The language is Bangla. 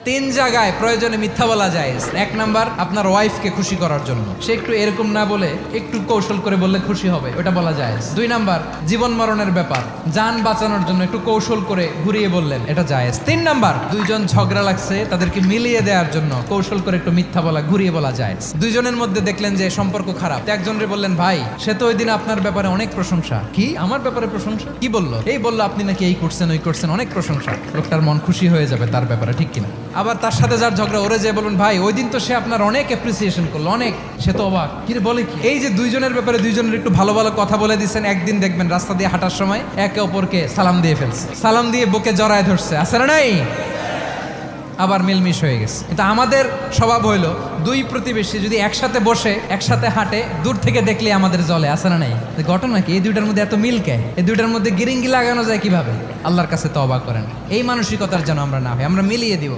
তিন জায়গায় প্রয়োজনে মিথ্যা বলা যায়। এক নাম্বার, আপনার ওয়াইফকে খুশি করার জন্য, সে একটু এরকম না বলে একটু কৌশল করে বললে খুশি হবে, ওটা বলা যায়। দুই নাম্বার, জীবন মরণের ব্যাপার, যান বাঁচানোর জন্য একটু কৌশল করে ঘুরিয়ে বললেন, এটা জায়েজ। তিন নাম্বার, দুইজন ঝগড়া লাগছে তাদেরকে মিলিয়ে দেওয়ার জন্য কৌশল করে একটু মিথ্যা বলা, ঘুরিয়ে বলা যায়। দুইজনের মধ্যে দেখলেন যে সম্পর্ক খারাপ, একজনরে বললেন, ভাই সে তো ওই দিন আপনার ব্যাপারে অনেক প্রশংসা। কি আমার ব্যাপারে প্রশংসা? কি বললো? এই বললো আপনি নাকি এই করছেন ওই করছেন, অনেক প্রশংসা। লোকটার মন খুশি হয়ে যাবে তার ব্যাপারে, ঠিক কিনা? আবার তার সাথে যার ঝগড়া, ওরে যে বলুন, ভাই ওই দিন তো সে আপনার অনেক অ্যাপ্রিসিয়েশন করলো, অনেক, সে তো অবাক। কি রে, বলে কি? এই যে দুইজনের ব্যাপারে দুইজনের একটু ভালো ভালো কথা বলে দিচ্ছেন, একদিন দেখবেন রাস্তা দিয়ে হাঁটার সময় একে অপরকে সালাম দিয়ে ফেলছে, সালাম দিয়ে বুকে জড়ায় ধরছে, আছে না নাই? আবার মিলমিশ হয়ে গেছে। কিন্তু আমাদের স্বভাব হইলো, দুই প্রতিবেশী যদি একসাথে বসে একসাথে হাঁটে, দূর থেকে দেখলে আমাদের জলে, আছে না নাই? ঘটনা কি? এই দুইটার মধ্যে এত মিল কে? এই দুইটার মধ্যে গিরিঙ্গি লাগানো যায় কিভাবে? আল্লাহর কাছে তওবা করেন, এই মানসিকতার যেন আমরা না হয়, আমরা মিলিয়ে দিব।